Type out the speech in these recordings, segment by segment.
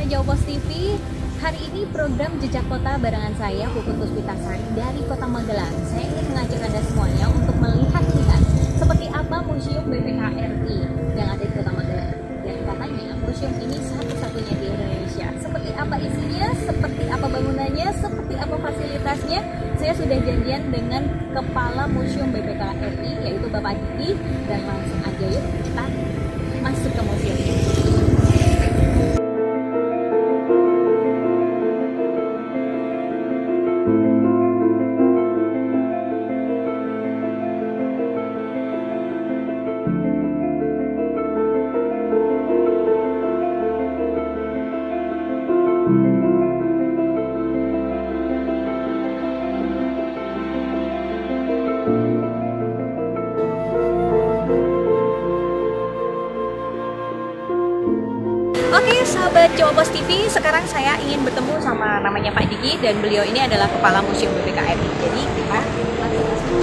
Jawa Pos TV. Hari ini program Jejak Kota barengan saya Puput Puspitasari dari Kota Magelang. Saya ingin mengajak Anda semuanya untuk melihat-lihat seperti apa Museum BPK RI yang ada di Kota Magelang. Yang katanya museum ini satu-satunya di Indonesia. Seperti apa isinya, seperti apa bangunannya, seperti apa fasilitasnya. Saya sudah janjian dengan Kepala Museum BPK RI yaitu Bapak Diki, dan langsung aja yuk kita masuk ke museum ini. Oke, sahabat Jawa Pos TV, sekarang saya ingin bertemu sama namanya Pak Diki dan beliau ini adalah Kepala Museum BPK RI. Jadi kita langsung masuk.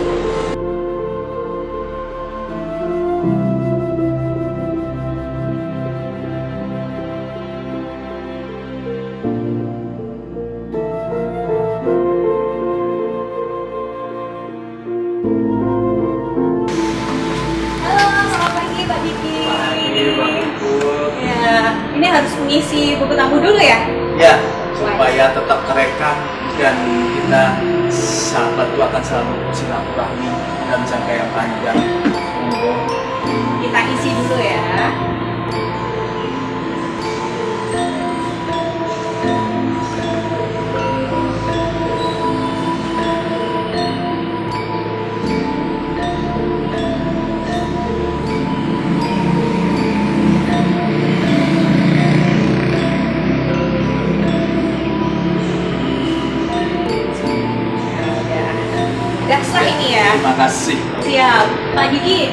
Ini harus mengisi buku tamu dulu ya? Ya, supaya tetap terekam dan kita sahabat itu akan selalu silaturahmi dalam jangka yang panjang. Kita isi dulu ya. Dasar ini ya. Terima kasih. Siap, Pak Diki.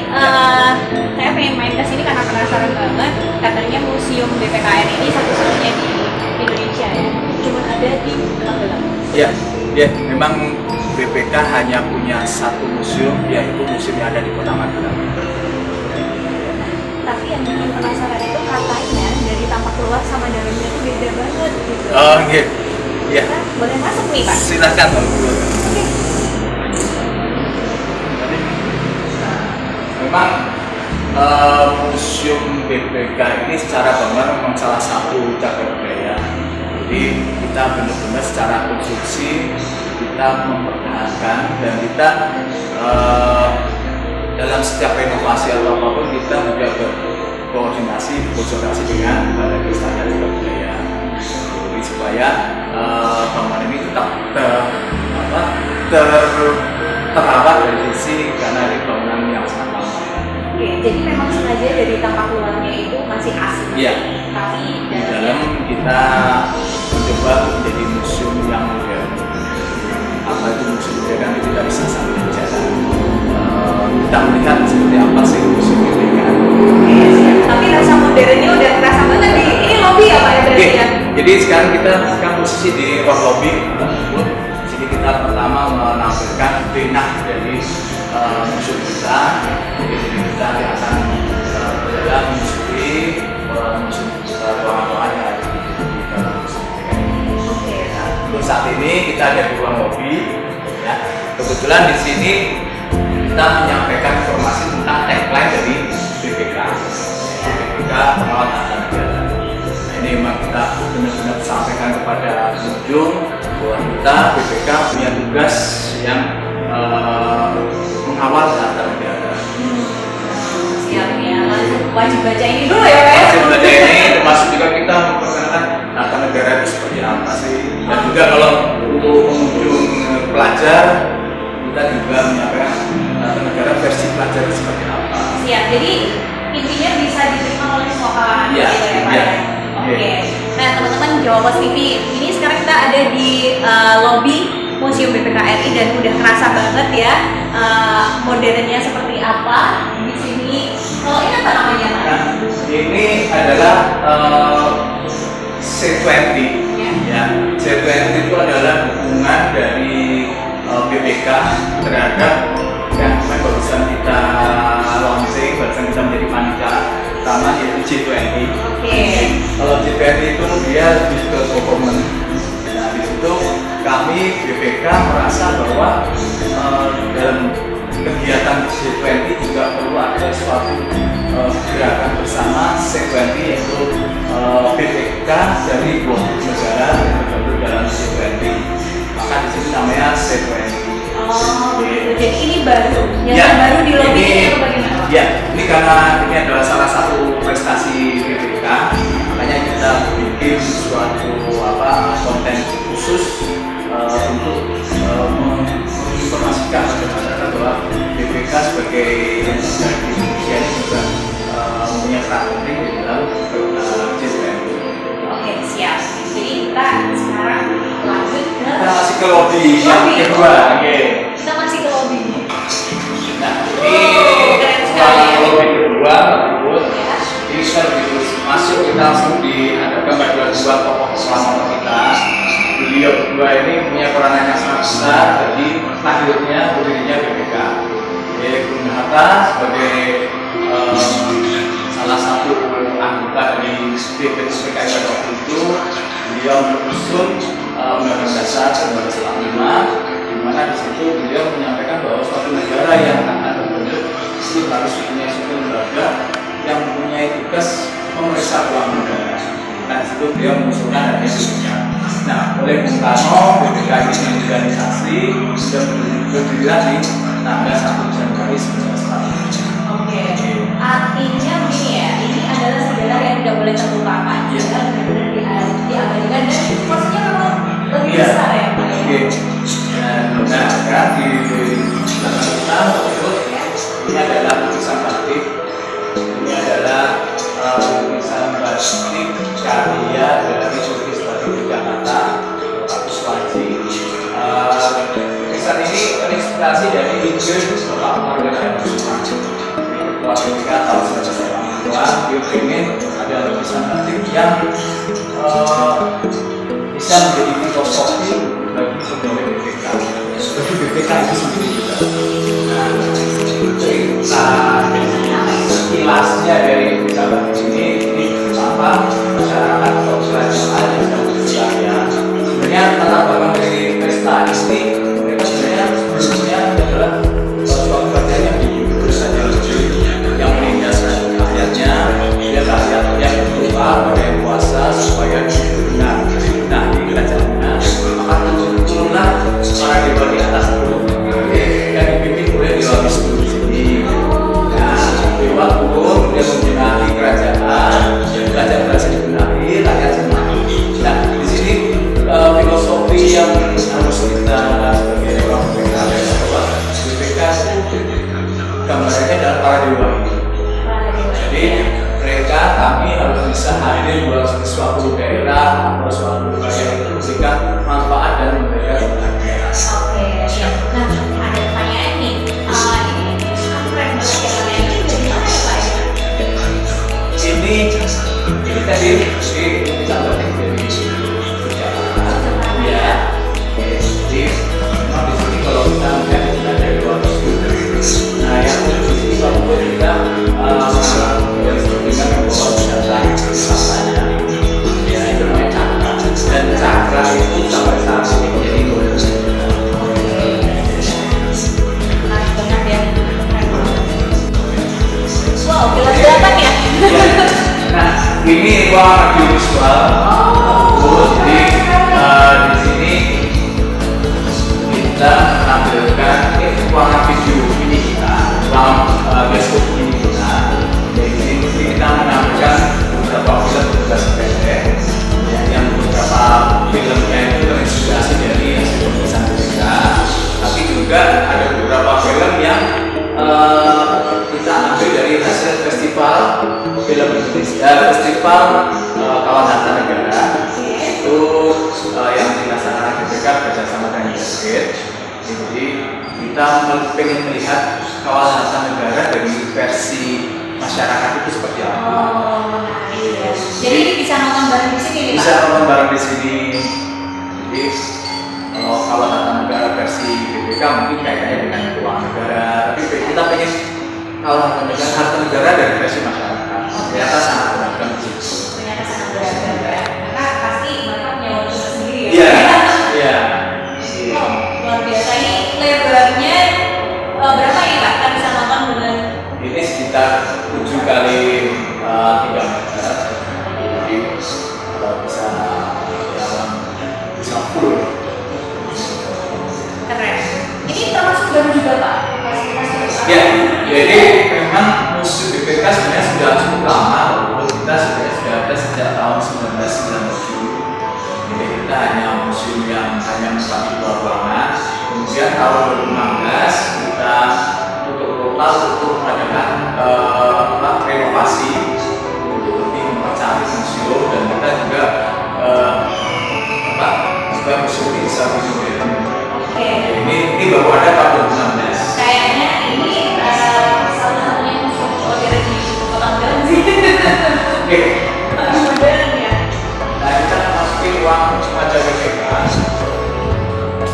Saya pengen main ke sini karena penasaran banget. Katanya Museum BPK RI ini satu-satunya di Indonesia ya. Cuma ada di Magelang. Ya, memang BPK hanya punya satu museum, yaitu museum yang ada di Kota Magelang. Tapi yang bikin penasaran itu katanya dari tampak luar sama dalamnya itu beda banget gitu. Oh, iya. Ya. Kita boleh masuk nih, Pak? Silakan, Pak. Oke. Memang Museum BPK ini secara bangunan memang salah satu cagar budaya. Jadi kita benar-benar secara konstruksi kita mempertahankan dan kita dalam setiap renovasi atau apapun kita juga berkoordinasi, berkolaborasi dengan Balai Lestari Cagar Budaya. Jadi supaya bangunan ini tetap terawat dari sisi karena ini bangunan yang sangat lama. Oke, jadi memang sengaja dari tampak luarnya itu masih asli. Iya. Tapi Di dalam kita mencoba menjadi museum yang modern. Apa itu museum modern itu tidak bisa sambil berjalan. Kita melihat seperti apa sih museum BPK. Oke, siap. Tapi rasa modernnya udah terasa banget di ini lobby ya Pak ya berarti ya? Jadi sekarang kita posisi di ruang lobby. Jadi kita pertama menampilkan denah dari museum kita. Jadi kita akan berjalan menyusuri museum ruangan-ruangan yang ada di dalam museum BPK. Oke. Untuk saat ini kita ada di ruang lobby. Ya. Kebetulan di sini kita menyampaikan informasi tentang tagline dari BPK. BPK Perawat Harta Negara. Nah, ini memang kita benar-benar sampaikan kepada pengunjung bahwa kita BPK punya tugas yang mengawal harta negara. Siap ya, langsung wajib baca ini dulu ya Pak ya? Wajib baca ini, termasuk juga kita memperkenalkan harta negara itu seperti apa sih. Dan juga kalau untuk pengunjung pelajar, kita juga menyampaikan harta negara versi pelajar itu seperti apa. Siap, jadi intinya bisa diterima oleh semua kalangan Iya, gitu ya Pak iya. ya? Oke, nah teman-teman Jawa Pos TV, ini sekarang kita ada di lobby Museum BPK RI dan udah kerasa banget ya modernnya seperti apa di sini. Kalau ini apa namanya? Nah, ini adalah C20. Ya, C20 itu adalah dukungan dari BPK terhadap yang barusan kita launching, barusan kita menjadi panitia utama yaitu G20. Oke. Kalau G20 itu dia lebih ke government. Nah di situ kami BPK merasa bahwa dalam kegiatan G20 juga perlu ada suatu gerakan bersama C20, yaitu BPK dari 20 negara yang tergabung dalam G20. Maka di sini namanya C20. Oh, gitu. Jadi ini baru, yang Ya, baru di lobby ini atau bagaimana? ya, ini karena ini adalah salah satu prestasi BPK, makanya kita bikin suatu konten khusus untuk menginformasikan kepada masyarakat bahwa BPK sebagai lembaga di Indonesia ini juga punya peran penting di dalam G20. Oke, siap. Jadi kita sekarang lanjut ke Kita masih ke lobby yang kedua. Oke. Kita masih ke lobby. Nah, ini keren sekali ya. lobby kedua, Ibu. Ya. Ini kita begitu masuk, kita langsung dihadapkan pada dua tokoh selama kita. Beliau berdua ini punya peranan yang sangat besar bagi lahirnya berdirinya BPK. Bung Hatta sebagai salah satu anggota dari BPK pada waktu itu, beliau menyusun Undang-Undang Dasar 1945, di mana di situ beliau menyampaikan bahwa suatu negara yang akan terbentuk itu harus punya suatu lembaga yang mempunyai tugas memeriksa keuangan negara. Nah, di situ beliau mengusulkan adanya BPK. Nah, oleh Bung Karno, BPK ini organisasi sudah berdiri di tanggal 1 Januari 1945. Oke. Artinya begini ya, ini adalah sejarah yang tidak boleh terlupakan. Iya. Karena benar-benar diabadikan dan porsinya memang lebih besar ya, Pak. Oke. Nah, kan di belakang kita ini adalah lukisan batik. Ini adalah lukisan batik karya dari lukis batik di Jakarta, Pak Kuswaji. Lukisan ini terinspirasi dari ide Bapak Margareta Kusuma. Ketua BPK tahun 1982, dia ingin ada lukisan batik yang bisa menjadi filosofi bagi pegawai BPK, bagi BPK itu sendiri juga. Nah, cerita sekilasnya dari pejabat ini apa masyarakat atau kerajaan yang sedang berjaya. Sebenarnya latar belakang dari pesta ini mereka sebenarnya sebelumnya adalah suatu kerajaan yang dihidup saja yang menindas rakyatnya, dia rakyat yang berdoa pada yang kuasa supaya benar. Nah, di kerajaannya maka turunlah para dewa di atas itu yang dipimpin oleh Dewa Wisnu di sini. Nah, dewa turun dia membenahi kerajaan, kerajaan berhasil dibenahi, rakyat senang. Nah, di sini filosofi yang harus kita sebagai orang BPK bahwa BPK itu gambarannya adalah para dewa ini. Jadi mereka, kami harus bisa hadir di suatu daerah atau suatu wilayah itu memberikan manfaat dan memberikan kebahagiaan. Oke, siap. Nah, ada pertanyaan nih. Ini keren banget ya, Pak. Ini dari mana ya, Pak? Ini tadi kita batik dari Jakarta. Ya. Jadi memang di sini kalau kita melihat kita ada dua isu. Nah, yang di sini kalau kita yang dengan membawa senjata rasanya, ya itu namanya cakra. Dan cakra itu sampai saat ini menjadi gold. Menarik banget ya. Keren banget. Wow, kelas 8 ya? Nah, ini ruang audiovisual. Jadi di sini kita menampilkan ruang video ini kita, ruang bioskop ini kita. Jadi di sini kita menampilkan beberapa film tugas pendek, yang beberapa filmnya itu terinspirasi dari hasil pemeriksaan BPK. Tapi juga ada beberapa film yang kita ambil dari hasil festival film Indonesia, festival Kawan Harta Negara. Itu yang dilaksanakan BPK bersama dengan Yasir. Jadi kita ingin melihat Kawal Harta Negara dari versi masyarakat itu seperti apa. Oh, menarik ya. Jadi ini bisa nonton bareng di sini nih, Pak? Bisa nonton bareng di sini. Jadi kalau Kawal Harta Negara versi BPK mungkin kayaknya dengan keuangan negara. Tapi kita pengen Kawal Harta Negara dari versi masyarakat. Ternyata sangat Berapa nih Pak? Kita bisa nonton dengan ini sekitar 7 kali 3 meter. Jadi bisa bisa full. keren. Ini termasuk baru juga Pak? Ya, jadi memang museum BPK sebenarnya sudah cukup lama. Kita sudah ada sejak tahun 1997. Jadi kita hanya museum yang hanya menempati 2 ruangan. Kemudian tahun 2016 kita tutup total untuk mengadakan renovasi untuk lebih mempercantik museum, dan kita juga juga museum ini bisa modern. Oke. Ini baru ada tahun 2016. Kayaknya ini salah satunya museum modern di Kota Medan sih. Oke. Modern ya. Nah, kita masuki ruang wajah BPK.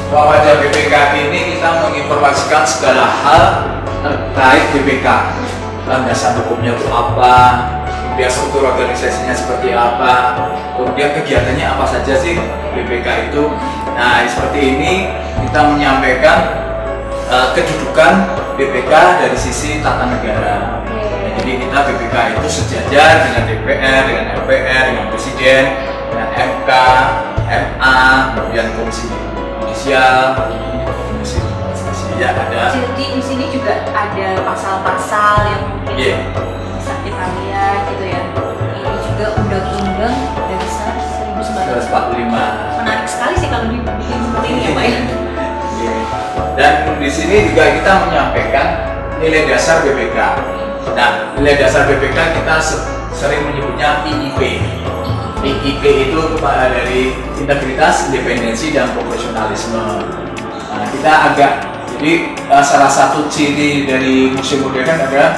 Ruang wajah BPK ini kita menginformasikan segala hal terkait BPK. Landasan hukumnya itu apa, kemudian struktur organisasinya seperti apa, kemudian kegiatannya apa saja sih BPK itu. Nah, seperti ini kita menyampaikan kedudukan BPK dari sisi tata negara. Nah, jadi kita BPK itu sejajar dengan DPR, dengan MPR, dengan Presiden, dengan MK, MA, kemudian Komisi Judisial, Komisi ya ada. Jadi di sini juga ada pasal-pasal yang mungkin bisa kita lihat gitu ya. Ini juga undang-undang dasar 1945. Menarik sekali sih kalau dibikin seperti ini ya Pak ya. Dan di sini juga kita menyampaikan nilai dasar BPK. Nah, nilai dasar BPK kita sering menyebutnya IIP. IIP itu dari integritas, independensi, dan profesionalisme. Nah, kita jadi salah satu ciri dari museum modern adalah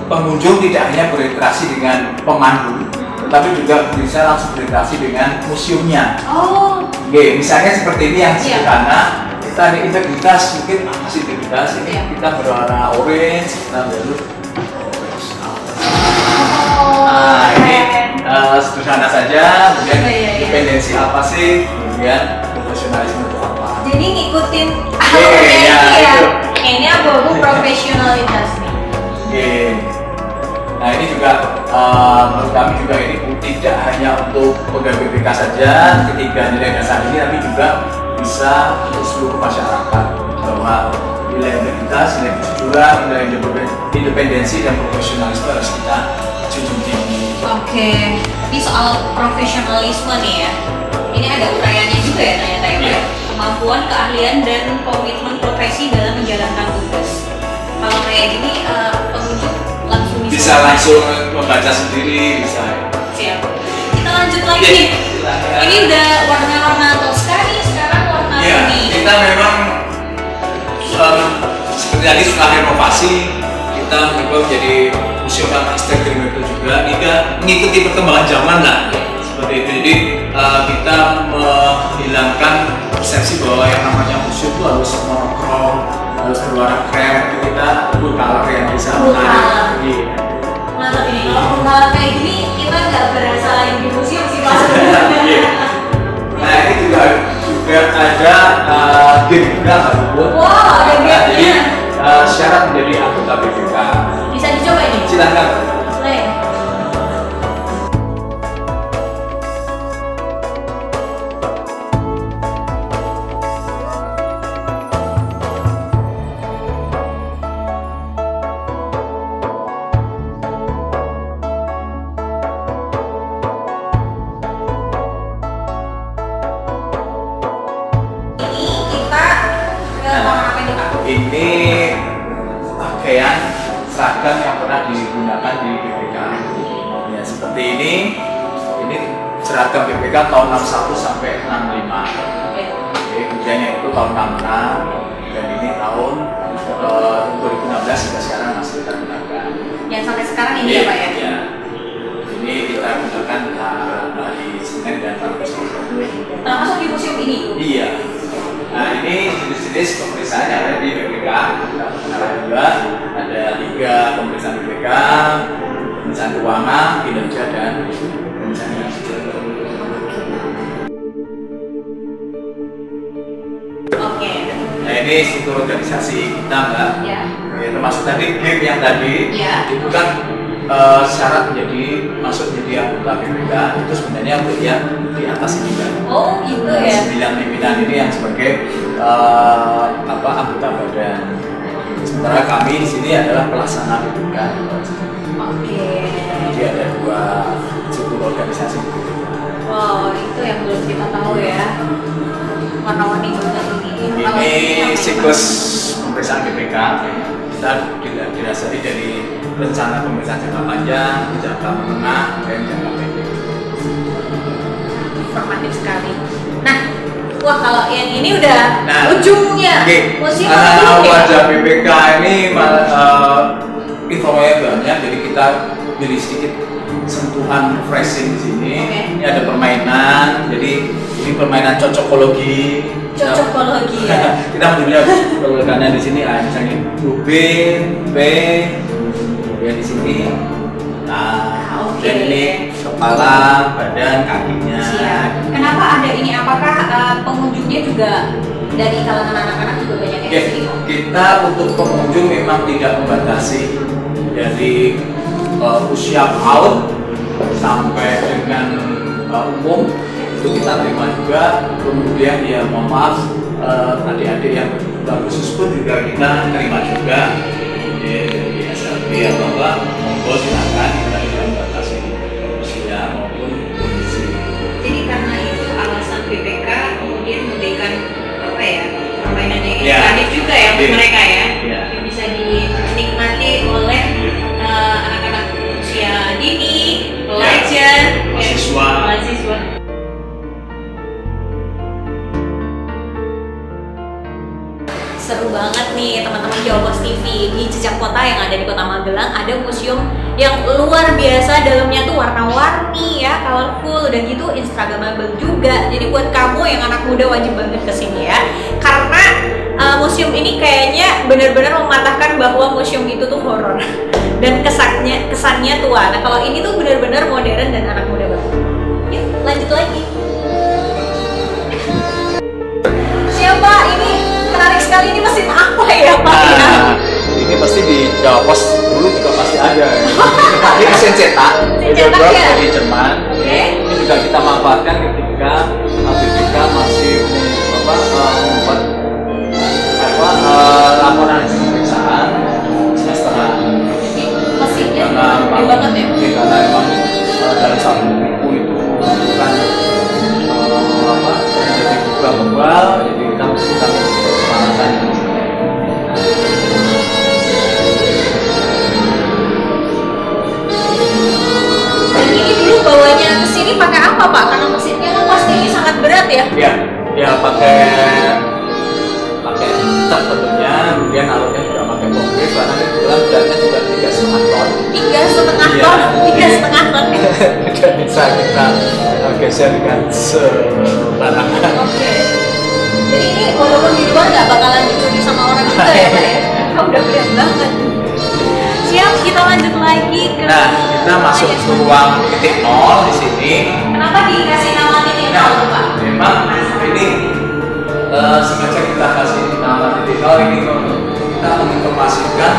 pengunjung tidak hanya berinteraksi dengan pemandu, tetapi juga bisa langsung berinteraksi dengan museumnya. Oh. Oke, misalnya seperti ini yang sederhana. Kita ada integritas, mungkin apa sih integritas ini? Kita berwarna orange, kita baru. Nah, ini sederhana saja. Kemudian independensi apa sih? Kemudian profesionalisme itu apa? Jadi ngikutin ya. Ini abu-abu profesionalitas nih. Oke. Nah, ini juga menurut kami juga ini tidak hanya untuk pegawai BPK saja, ketiga nilai dasar ini, tapi juga bisa untuk seluruh masyarakat, bahwa nilai integritas, nilai kejujuran, nilai independensi, dan profesionalisme harus kita junjung tinggi. Oke, ini soal profesionalisme nih ya. Ini ada uraiannya juga ya ternyata ya. Kemampuan, keahlian, dan komitmen profesi dalam menjalankan tugas. Kalau kayak gini pengunjung langsung bisa langsung membaca sendiri, bisa. Siap. Kita lanjut lagi nih. Ini udah warna-warna Tosca nih, sekarang warna kuning. Kita memang seperti tadi setelah renovasi kita mencoba menjadi museum arsitektur itu juga. Kita mengikuti perkembangan zaman lah, seperti itu. Jadi kita menghilangkan persepsi bahwa yang namanya museum itu harus monokrom, harus berwarna krem. Kita full color yang bisa menarik. Mantap ini. Kalau hal kayak gini kita nggak berasa yang di museum sih Pak. Nah, ini juga ada game juga Pak Bu. Wow, ada game-nya. Jadi syarat menjadi anggota BPK. Bisa dicoba ini? Silakan. Play. Ini pakaian seragam yang pernah digunakan di BPK. Ya, seperti ini seragam BPK tahun 61 sampai 65. Oke, kemudian itu tahun 66 dan ini tahun 2016 hingga sekarang masih kita gunakan. Yang sampai sekarang ini ya Pak ya? Ya. Ini kita gunakan di Senin dan Kamis. Termasuk di museum ini? Iya. Nah, ini jenis-jenis pemeriksaan yang ada di BPK. Kita mengenal juga ada 3 pemeriksaan BPK, pemeriksaan keuangan, kinerja, dan pemeriksaan kinerja. Oke. Nah ini struktur organisasi kita Mbak. Ya. Ya, termasuk tadi game yang tadi Ya. itu kan syarat masuk menjadi anggota BPK itu sebenarnya untuk yang di atas ini Mbak. Oh gitu ya. 9 pimpinan ini yang sebagai anggota badan. Sementara kami di sini adalah pelaksana BPK. Oke. Jadi ada 2 struktur organisasi BPK. Wow, itu yang belum kita tahu ya. Warna-warni banget ini. Ini siklus pemeriksaan BPK. Kita didasari dari rencana pemeriksaan jangka panjang, jangka menengah, dan jangka pendek. Informatif sekali. Nah, wah kalau yang ini udah Nah, ujungnya. Museum wajah BPK ini infonya banyak, jadi kita beri sedikit sentuhan refreshing di sini. Oke. Ini ada permainan, jadi ini permainan cocokologi. Cocokologi ya. Kita menyebutnya cocokologinya di sini, misalnya B, P, kemudian di sini. Nah, Oke. dan ini kepala, badan, kakinya. Siap. Kenapa ada ini? Apakah pengunjungnya juga dari kalangan anak-anak juga banyak yang Oke, di sini? kita untuk pengunjung memang tidak membatasi dari usia PAUD sampai dengan umum itu kita terima juga. Kemudian ya mohon maaf adik-adik yang khusus pun juga kita terima juga. Ya SLB atau apa, monggo silakan, kita tidak membatasi usia maupun kondisi. Jadi karena itu alasan BPK kemudian memberikan apa ya permainan yang Ya. edukatif juga ya untuk Iya. mereka ya, Iya. yang bisa dinikmati oleh anak-anak usia dini, pelajar, mahasiswa. mahasiswa. Seru banget nih teman-teman Jawabos TV. Di Jejak Kota yang ada di Kota Magelang ada museum yang luar biasa, dalamnya tuh warna-warni ya, colorful, udah gitu instagramable juga. Jadi buat kamu yang anak muda wajib banget kesini ya, karena museum ini kayaknya benar-benar mematahkan bahwa museum itu tuh horor dan kesannya tua. Nah kalau ini tuh benar-benar modern dan anak muda banget. Yuk lanjut lagi. Siapa ini? Menarik sekali, ini mesin apa ya Pak ya? Nah, ini pasti di Jawa Pos dulu juga pasti ada. Ini mesin cetak, Mesin cetak juga ya? dari Jerman. Oke. Ini juga kita manfaatkan ketika BPK masih membuat laporan hasil pemeriksaan semesteran. Mesinnya Karena gede banget ya? Karena memang dalam satu buku itu bukan jadi tebal, jadi kita mesti pemanasan. Dan ini dulu bawanya ke sini pakai apa Pak? Karena mesinnya kan pasti sangat berat ya? Ya pakai cat tentunya, kemudian alatnya juga pakai konkret, karena kebetulan beratnya juga 3,5 ton. 3,5 Iya. ton? 3,5 ton ya? Dan bisa kita geser dengan sembarangan. Oke. Jadi ini walaupun di luar nggak bakalan dicuri sama orang juga ya Pak ya? Udah berat banget. Siap, kita lanjut lagi ke... Nah, kita masuk ke ruang titik nol di sini. Kenapa dikasih nama titik Nah, nol tuh Pak? memang ini sengaja kita kasih nama titik nol ini untuk kita menginformasikan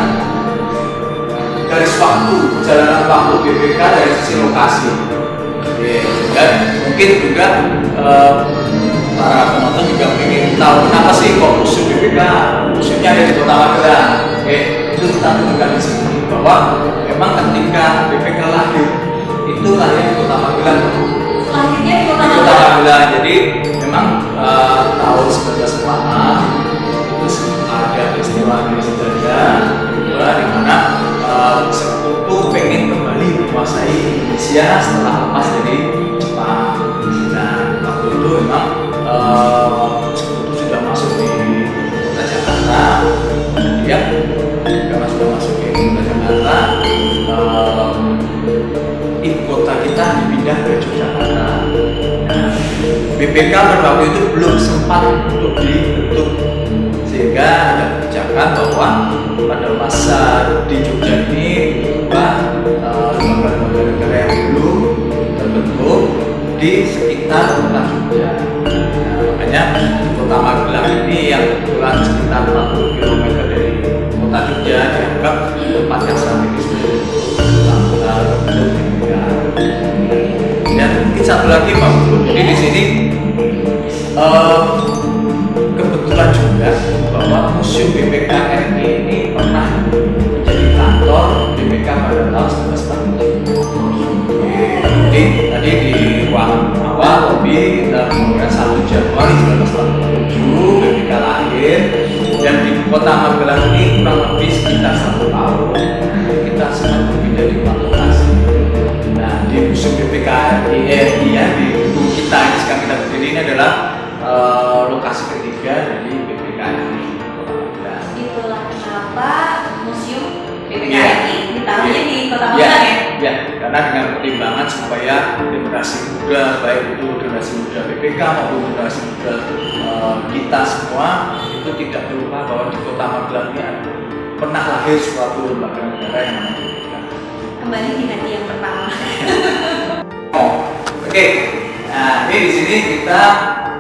garis waktu perjalanan waktu BPK dari sisi lokasi. Dan mungkin juga para penonton juga ingin tahu kenapa sih kok museum BPK museumnya ada di Kota Magelang. Itu kita tunjukkan di sini bahwa memang ketika BPK lahir itu lahir di Kota Magelang. Lahirnya di Kota Kota Magelang. Magelang. Jadi memang tahun 1904 itu ada peristiwa Indonesia Jaya di mana Sekutu pengen kembali menguasai Indonesia setelah lepas dari Jepang. Nah waktu itu memang Sekutu sudah masuk di kota Jakarta. Kemudian karena sudah masuk di kota Jakarta, ibu kota kita dipindah ke Yogyakarta. Nah, BPK pada waktu itu belum sempat untuk dibentuk, sehingga ada kebijakan bahwa pada masa di Jogja ini lembaga-lembaga negara yang belum terbentuk di sekitar kota Jogja. Nah, makanya kota Magelang ini yang kebetulan sekitar 40 km dari kota Jogja, dianggap tempat yang strategis untuk BPK. Dan mungkin satu lagi Pak Guru, jadi di sini kebetulan juga bahwa Museum BPK RI ini pernah menjadi kantor BPK pada tahun 1947. Jadi tadi di ruang awal lobby kita menggunakan 1 Januari 1947 BPK lahir, dan di kota Magelang ini kurang lebih sekitar 1 tahun kita sempat berpindah di 4 lokasi. Nah, di Museum BPK RI ya, di gedung kita yang sekarang kita berdiri ini adalah lokasi ketiga dari BPK RI. Nah, itulah kenapa Museum BPK Iya. RI ditaruhnya di Kota Ya, Magelang ya. ya, karena dengan pertimbangan supaya generasi muda, baik itu generasi muda BPK maupun generasi muda kita semua itu tidak lupa bahwa di Kota Magelang ini pernah lahir suatu lembaga negara yang namanya BPK. Kembali di hati yang pertama. Oke, nah ini di sini kita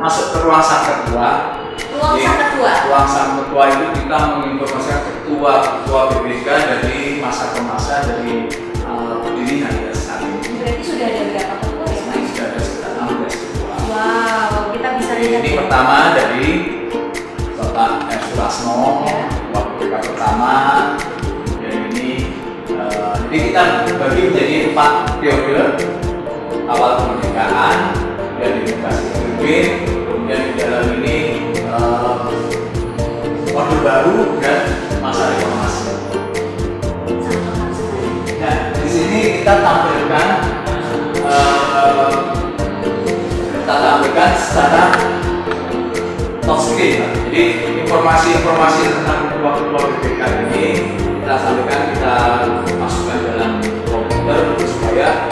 masuk ke ruang sang ketua. Ruang sang ketua. Ruang sang ketua itu kita menginformasikan ketua BPK dari masa ke masa dari berdiri hingga saat ini. Berarti sudah ada berapa ketua ya, Mas? Sudah ada sekitar 16 ketua. Wow, kita bisa lihat Ini ya. pertama dari Bapak R. Surasno, Ya. Ketua BPK pertama. Dan ini, jadi kita bagi menjadi 4 periode. Awal kemerdekaan, dan demokrasi terpimpin, kemudian di dalam ini Orde Baru dan masa reformasi. Nah, di sini kita tampilkan secara touch screen. Jadi informasi-informasi tentang ketua-ketua BPK ini kita sampaikan, kita masukkan dalam komputer supaya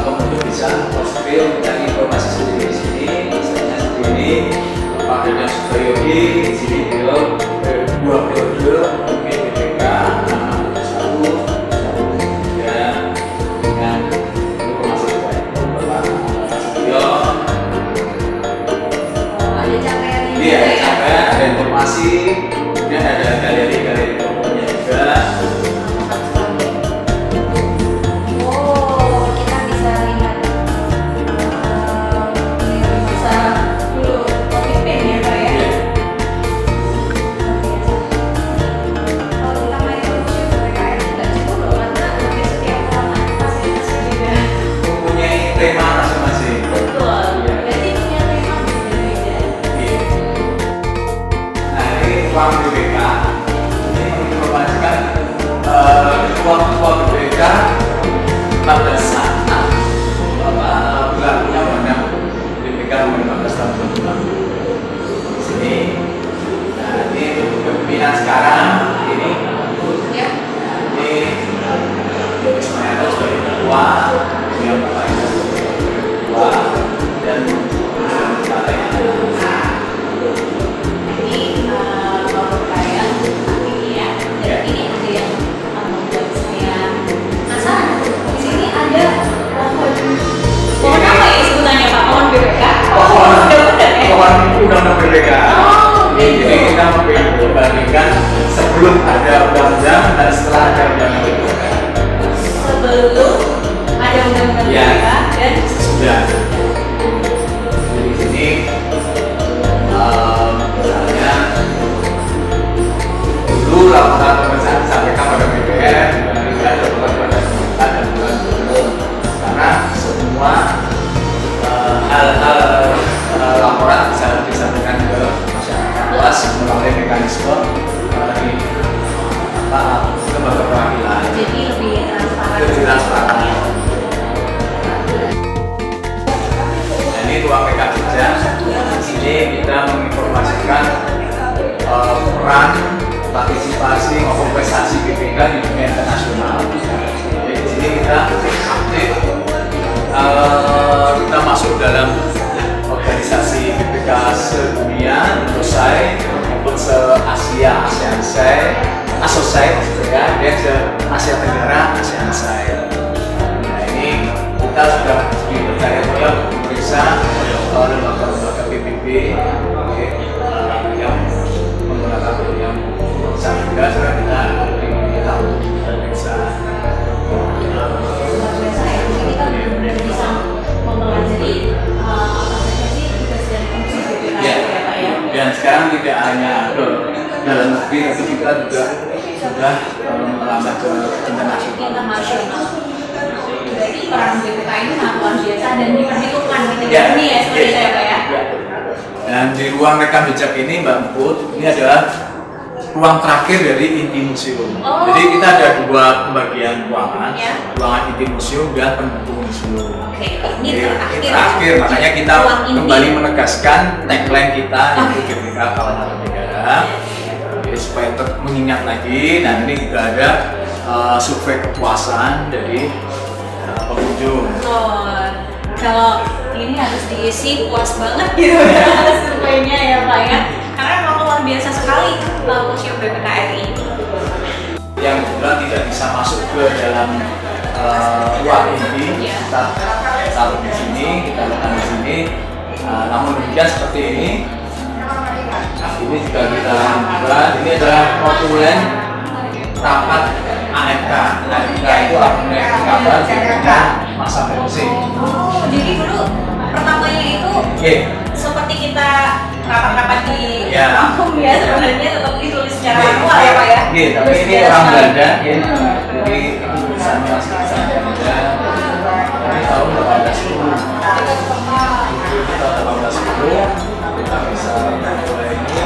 komputer bisa touch screen mencari informasi sendiri di sini. Misalnya seperti ini, Pak Dana Supriyogi di sini beliau 2 periode memimpin BPK, satu dan dengan informasi baik Bapak Nasution. Ada capaian ini Iya, juga ya. capaian, ada informasi, kemudian ada galeri-galeri fotonya juga. Oh, kita bisa lihat masa dulu pemimpin ya, Pak ya. Iya. Kalau kita main ke museum BPK RI nggak cukup loh, karena hampir setiap halaman fasilitasnya juga Mempunyai tema masing-masing. betul. Iya. Berarti punya tema berbeda-beda. Iya. Nah, ini ruang BPK. Ini menginformasikan ketua-ketua BPK pada saat berlakunya undang BPK nomor 15 tahun 2006. Di sini, nah ini untuk kepemimpinan sekarang ini. Ya. Ini Ismail sebagai ketua, yang Bapak Ida sebagai ketua, dan kita lainnya. Ini kalau saya ini ya, dan ini ada yang membuat saya penasaran. Di sini ada pohon apa ya sebutannya, Pak? Pohon BPK? Pohon Undang-undang ya? pohon undang-undang BPK. Oh, Jadi gitu. kita membandingkan sebelum ada undang-undang dan setelah ada undang-undang BPK. Sebelum ada undang-undang Ya. BPK dan Sudah. Jadi di sini misalnya dulu laporan pemeriksaan disampaikan pada BPR, dibandingkan laporan pada pemerintah dan bulan gubernur. Karena semua hal-hal laporan bisa disampaikan ke masyarakat luas melalui mekanisme dari lembaga perwakilan. jadi lebih transparan. Lebih transparan. Nah, ini ruang PK Jogja. Di sini kita menginformasikan peran partisipasi maupun prestasi BPK di dunia internasional. Jadi di sini kita aktif, kita masuk dalam organisasi BPK sedunia, UNOSAI maupun se-Asia, ASOSAI maksudnya, dan se-Asia Tenggara, ASEAN-ASAI. Nah ini kita sudah dipercaya oleh pemeriksa lembaga-lembaga PBB yang menggunakan dalam negeri, tapi kita juga sudah merambah ke internasional. Berarti peran BPK ini sangat luar biasa dan diperhitungkan di Ya, ini ya, seperti saya Pak ya. Dan di ruang rekam jejak ini Mbak Put, ini adalah ruang terakhir dari inti museum. Oh. Jadi kita ada dua pembagian ruangan, Ya. ruangan inti museum dan pendukung museum. Oke, ini Ini terakhir. terakhir, makanya kita Ruang inti. kembali menegaskan tagline kita yaitu GBK Kawasan Negara. Jadi supaya mengingat lagi, dan ini juga ada survei kepuasan dari pengunjung. Oh, kalau ini harus diisi puas banget gitu ya surveinya ya Pak ya. Karena memang luar biasa sekali Museum BPK RI. Yang kebetulan tidak bisa masuk ke dalam ruang inti, Ya. kita taruh di sini, kita letakkan di sini. Namun demikian seperti ini juga kita buat. Ini adalah notulen rapat AMK. AMK itu akademik kabar dengan masa musik. Oh, jadi dulu pertamanya itu seperti kita rapat-rapat di kampung ya, sebenarnya tetap ditulis secara manual ya Pak ya. Tapi ini orang Belanda, jadi itu tulisannya masih Belanda. Ini tahun 1810. Ini tahun 1810 kita bisa mulai ini.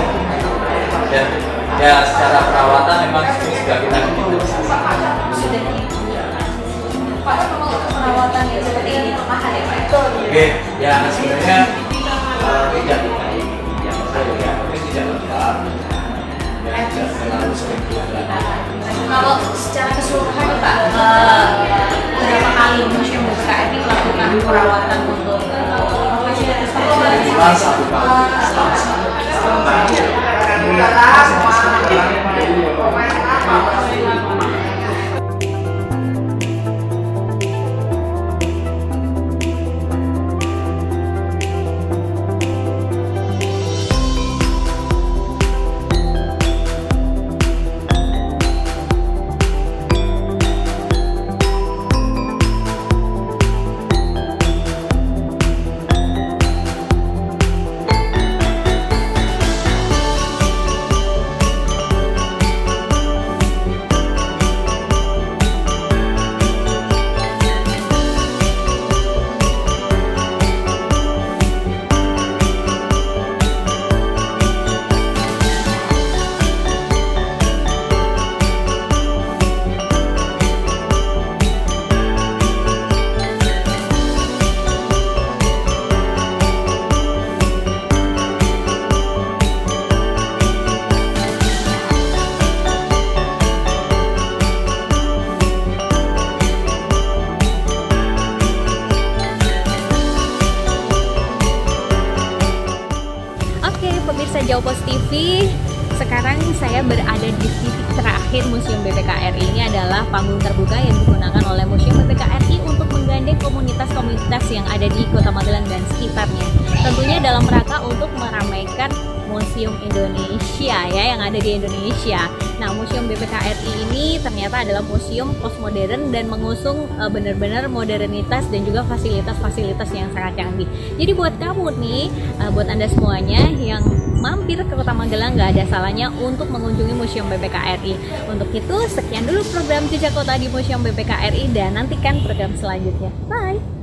Dan ya secara perawatan memang sudah kita Sudah Pak, kalau untuk perawatan yang seperti ini mahal ya Pak? Ya sebenarnya tidak lengkap. Tidak terlalu sering. Kalau secara keseluruhan Pak, berapa kali Museum BPK RI melakukan perawatan untuk fasilitas Cuma satu kali. Pemirsa Jawa Pos TV, sekarang saya berada di titik terakhir Museum BPK RI. Ini adalah panggung terbuka yang digunakan oleh Museum BPK RI untuk menggandeng komunitas-komunitas yang ada di Kota Magelang dan sekitarnya. Tentunya dalam rangka untuk meramaikan Museum Indonesia ya, yang ada di Indonesia. Nah, Museum BPK RI ini ternyata adalah museum postmodern dan mengusung benar-benar modernitas dan juga fasilitas-fasilitas yang sangat canggih. Jadi buat kamu nih, buat Anda semuanya yang mampir ke Kota Magelang, nggak ada salahnya untuk mengunjungi Museum BPK RI. Untuk itu, sekian dulu program Jejak Kota di Museum BPK RI dan nantikan program selanjutnya. Bye!